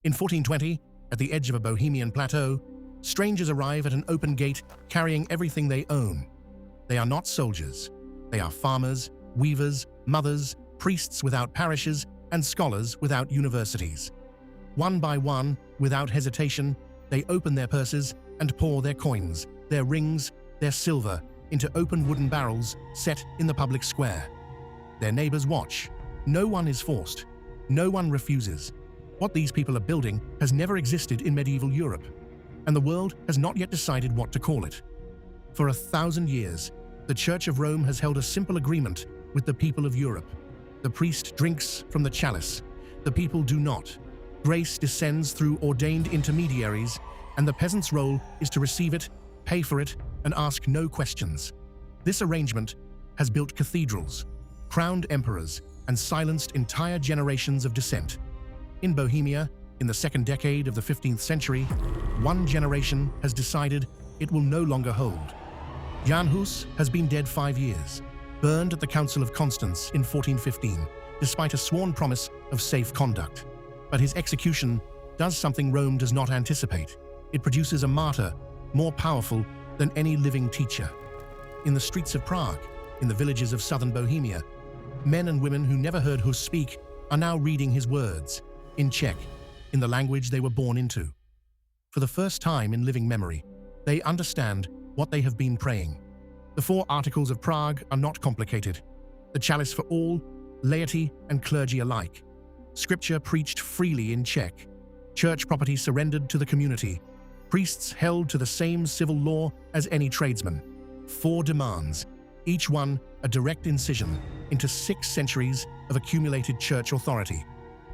In 1420, at the edge of a Bohemian plateau, strangers arrive at an open gate carrying everything they own. They are not soldiers. They are farmers, weavers, mothers, priests without parishes, and scholars without universities. One by one, without hesitation, they open their purses and pour their coins, their rings, their silver into open wooden barrels set in the public square. Their neighbors watch. No one is forced. No one refuses. What these people are building has never existed in medieval Europe, and the world has not yet decided what to call it. For 1,000 years, the Church of Rome has held a simple agreement with the people of Europe. The priest drinks from the chalice. The people do not. Grace descends through ordained intermediaries, and the peasant's role is to receive it, pay for it, and ask no questions. This arrangement has built cathedrals, crowned emperors, and silenced entire generations of dissent. In Bohemia, in the second decade of the 15th century, one generation has decided it will no longer hold. Jan Hus has been dead 5 years, burned at the Council of Constance in 1415, despite a sworn promise of safe conduct. But his execution does something Rome does not anticipate. It produces a martyr more powerful than any living teacher. In the streets of Prague, in the villages of southern Bohemia, men and women who never heard Hus speak are now reading his words, in Czech, in the language they were born into. For the first time in living memory, they understand what they have been praying. The 4 Articles of Prague are not complicated. The chalice for all, laity and clergy alike. Scripture preached freely in Czech. Church property surrendered to the community. Priests held to the same civil law as any tradesman. 4 demands, each one a direct incision into 6 centuries of accumulated church authority.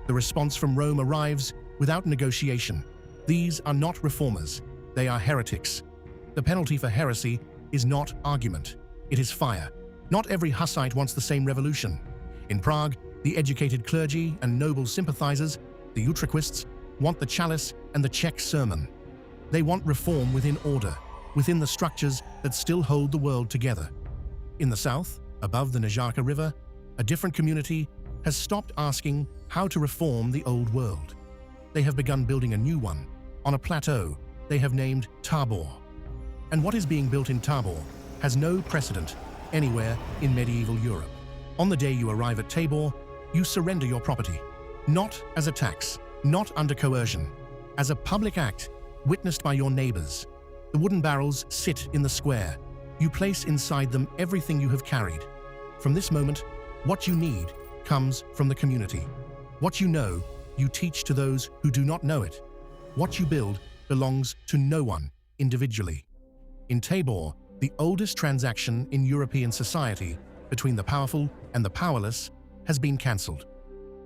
The response from Rome arrives without negotiation. These are not reformers, they are heretics. The penalty for heresy is not argument, it is fire. Not every Hussite wants the same revolution. In Prague, the educated clergy and noble sympathizers, the Utraquists, want the chalice and the Czech sermon. They want reform within order, within the structures that still hold the world together. In the south, above the Nežárka River, a different community has stopped asking how to reform the old world. They have begun building a new one, on a plateau they have named Tabor. And what is being built in Tabor has no precedent anywhere in medieval Europe. On the day you arrive at Tabor, you surrender your property, not as a tax, not under coercion, as a public act witnessed by your neighbors. The wooden barrels sit in the square. You place inside them everything you have carried. From this moment, what you need comes from the community. What you know, you teach to those who do not know it. What you build belongs to no one individually. In Tabor, the oldest transaction in European society between the powerful and the powerless has been cancelled.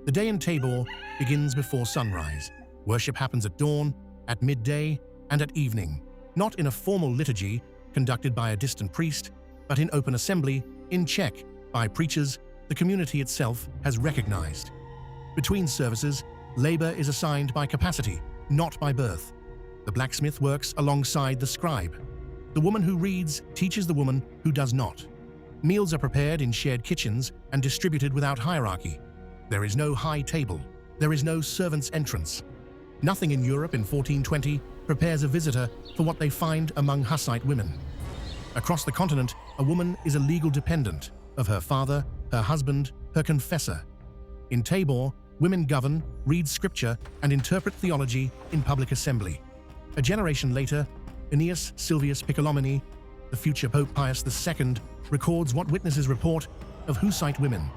The day in Tabor begins before sunrise. Worship happens at dawn, at midday, and at evening, not in a formal liturgy conducted by a distant priest, but in open assembly, in Czech, by preachers the community itself has recognized. Between services, labor is assigned by capacity, not by birth. The blacksmith works alongside the scribe. The woman who reads teaches the woman who does not. Meals are prepared in shared kitchens and distributed without hierarchy. There is no high table. There is no servant's entrance. Nothing in Europe in 1420 prepares a visitor for what they find among Hussite women. Across the continent, a woman is a legal dependent of her father, her husband, her confessor. In Tabor, women govern, read scripture, and interpret theology in public assembly. A generation later, Aeneas Silvius Piccolomini, the future Pope Pius II, records what witnesses report of Hussite women.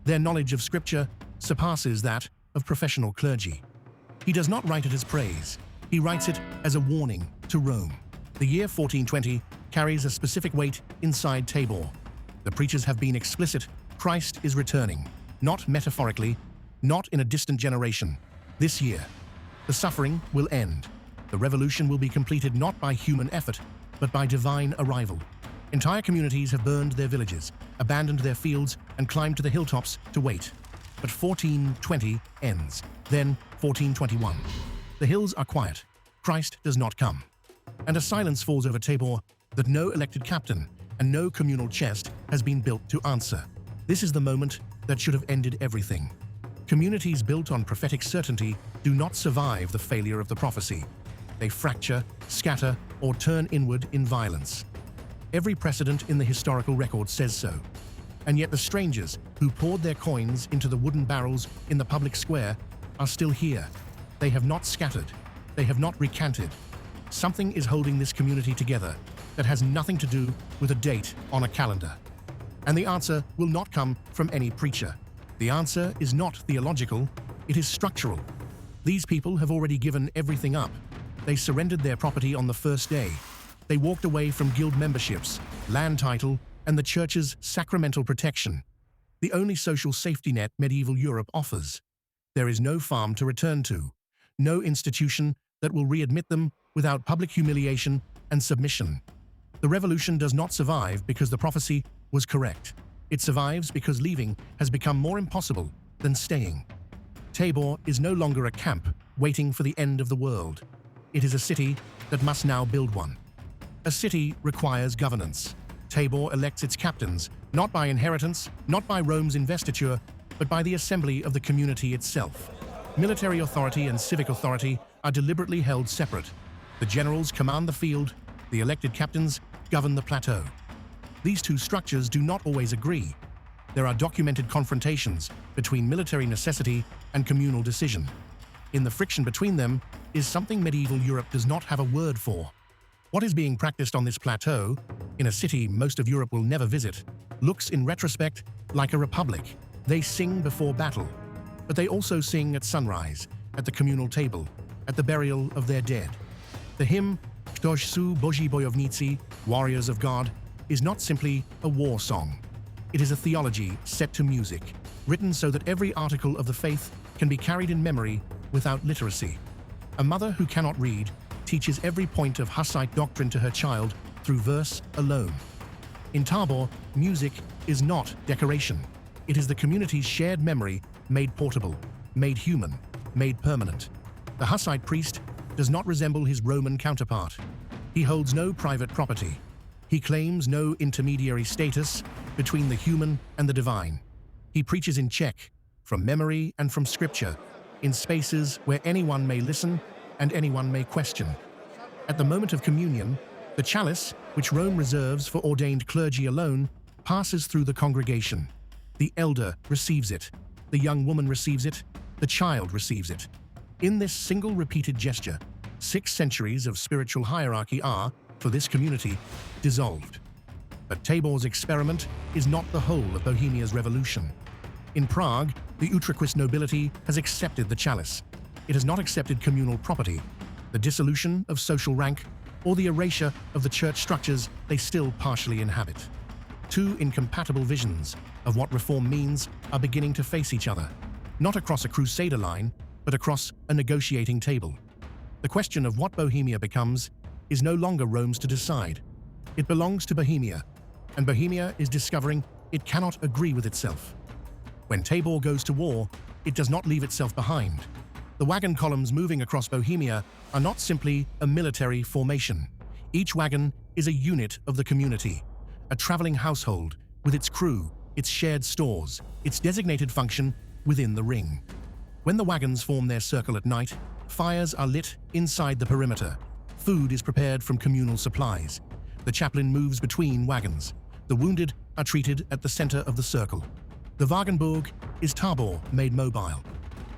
Their knowledge of scripture surpasses that of professional clergy. He does not write it as praise. He writes it as a warning to Rome. The year 1420 carries a specific weight inside Tabor. The preachers have been explicit. Christ is returning, not metaphorically, not in a distant generation. This year, the suffering will end. The revolution will be completed not by human effort, but by divine arrival. Entire communities have burned their villages, abandoned their fields, and climbed to the hilltops to wait. But 1420 ends. Then 1421. The hills are quiet. Christ does not come. And a silence falls over Tabor that no elected captain and no communal chest has been built to answer. This is the moment that should have ended everything. Communities built on prophetic certainty do not survive the failure of the prophecy. They fracture, scatter, or turn inward in violence. Every precedent in the historical record says so. And yet the strangers who poured their coins into the wooden barrels in the public square are still here. They have not scattered. They have not recanted. Something is holding this community together that has nothing to do with a date on a calendar. And the answer will not come from any preacher. The answer is not theological, it is structural. These people have already given everything up. They surrendered their property on the first day. They walked away from guild memberships, land title, and the church's sacramental protection, the only social safety net medieval Europe offers. There is no farm to return to, no institution that will readmit them without public humiliation and submission. The revolution does not survive because the prophecy was correct. It survives because leaving has become more impossible than staying. Tabor is no longer a camp waiting for the end of the world. It is a city that must now build one. A city requires governance. Tabor elects its captains, not by inheritance, not by Rome's investiture, but by the assembly of the community itself. Military authority and civic authority are deliberately held separate. The generals command the field, the elected captains govern the plateau. These two structures do not always agree. There are documented confrontations between military necessity and communal decision. In the friction between them is something medieval Europe does not have a word for. What is being practiced on this plateau, in a city most of Europe will never visit, looks in retrospect like a republic. They sing before battle, but they also sing at sunrise, at the communal table, at the burial of their dead. The hymn, Ktoś su Boży bojownicy, warriors of God, is not simply a war song. It is a theology set to music, written so that every article of the faith can be carried in memory without literacy. A mother who cannot read teaches every point of Hussite doctrine to her child through verse alone. In Tabor, music is not decoration. It is the community's shared memory made portable, made human, made permanent. The Hussite priest does not resemble his Roman counterpart. He holds no private property. He claims no intermediary status between the human and the divine. He preaches in Czech, from memory and from scripture, in spaces where anyone may listen and anyone may question. At the moment of communion, the chalice, which Rome reserves for ordained clergy alone, passes through the congregation. The elder receives it, the young woman receives it, the child receives it. In this single repeated gesture, 6 centuries of spiritual hierarchy are, for this community, dissolved. But Tabor's experiment is not the whole of Bohemia's revolution. In Prague, the Utraquist nobility has accepted the chalice. It has not accepted communal property, the dissolution of social rank, or the erasure of the church structures they still partially inhabit. Two incompatible visions of what reform means are beginning to face each other, not across a crusader line, but across a negotiating table. The question of what Bohemia becomes is no longer Rome's to decide. It belongs to Bohemia, and Bohemia is discovering it cannot agree with itself. When Tabor goes to war, it does not leave itself behind. The wagon columns moving across Bohemia are not simply a military formation. Each wagon is a unit of the community, a traveling household with its crew, its shared stores, its designated function within the ring. When the wagons form their circle at night, fires are lit inside the perimeter. Food is prepared from communal supplies. The chaplain moves between wagons. The wounded are treated at the center of the circle. The Wagenburg is Tabor made mobile,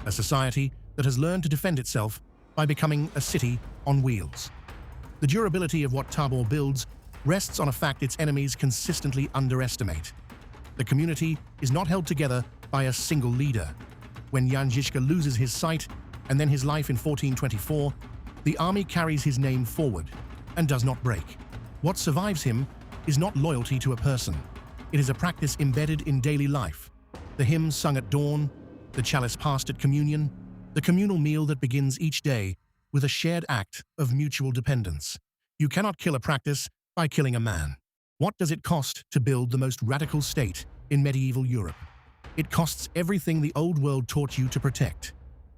a society that has learned to defend itself by becoming a city on wheels. The durability of what Tabor builds rests on a fact its enemies consistently underestimate. The community is not held together by a single leader. When Jan Hus loses his sight and then his life in 1424, the army carries his name forward and does not break. What survives him is not loyalty to a person. It is a practice embedded in daily life. The hymns sung at dawn, the chalice passed at communion, the communal meal that begins each day with a shared act of mutual dependence. You cannot kill a practice by killing a man. What does it cost to build the most radical state in medieval Europe? It costs everything the old world taught you to protect.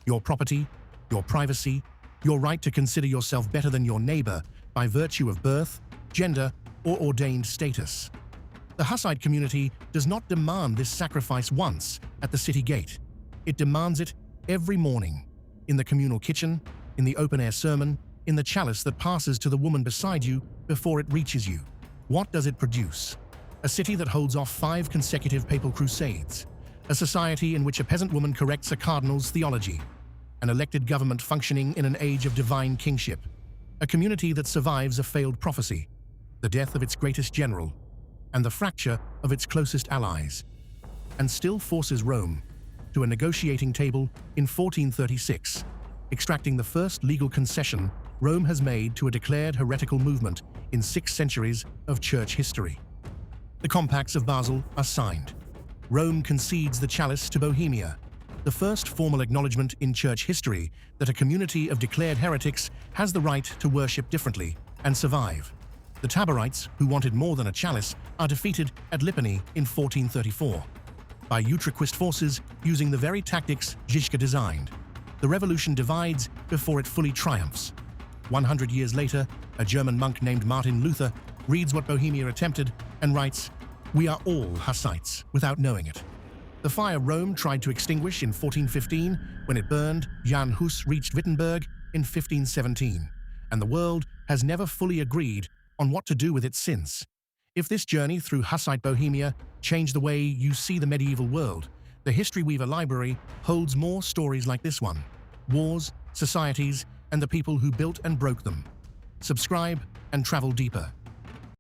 Your property, your privacy, your right to consider yourself better than your neighbor by virtue of birth, gender, or ordained status. The Hussite community does not demand this sacrifice once at the city gate. It demands it every morning, in the communal kitchen, in the open-air sermon, in the chalice that passes to the woman beside you before it reaches you. What does it produce? A city that holds off 5 consecutive papal crusades, a society in which a peasant woman corrects a cardinal's theology, an elected government functioning in an age of divine kingship, a community that survives a failed prophecy, the death of its greatest general, and the fracture of its closest allies, and still forces Rome to a negotiating table in 1436, extracting the first legal concession Rome has made to a declared heretical movement in 6 centuries of church history. The Compacts of Basel are signed. Rome concedes the chalice to Bohemia, the first formal acknowledgement in church history that a community of declared heretics has the right to worship differently and survive. The Taborites, who wanted more than a chalice, are defeated at Lipany in 1434 by Utraquist forces using the very tactics Žižka designed. The revolution divides before it fully triumphs. 100 years later, a German monk named Martin Luther reads what Bohemia attempted and writes, "We are all Hussites," without knowing it. The fire Rome tried to extinguish in 1415, when it burned, Jan Hus reached Wittenberg in 1517, and the world has never fully agreed on what to do with it since. If this journey through Hussite Bohemia changed the way you see the medieval world, the History Weaver Library holds more stories like this one: wars, societies, and the people who built and broke them. Subscribe and travel deeper.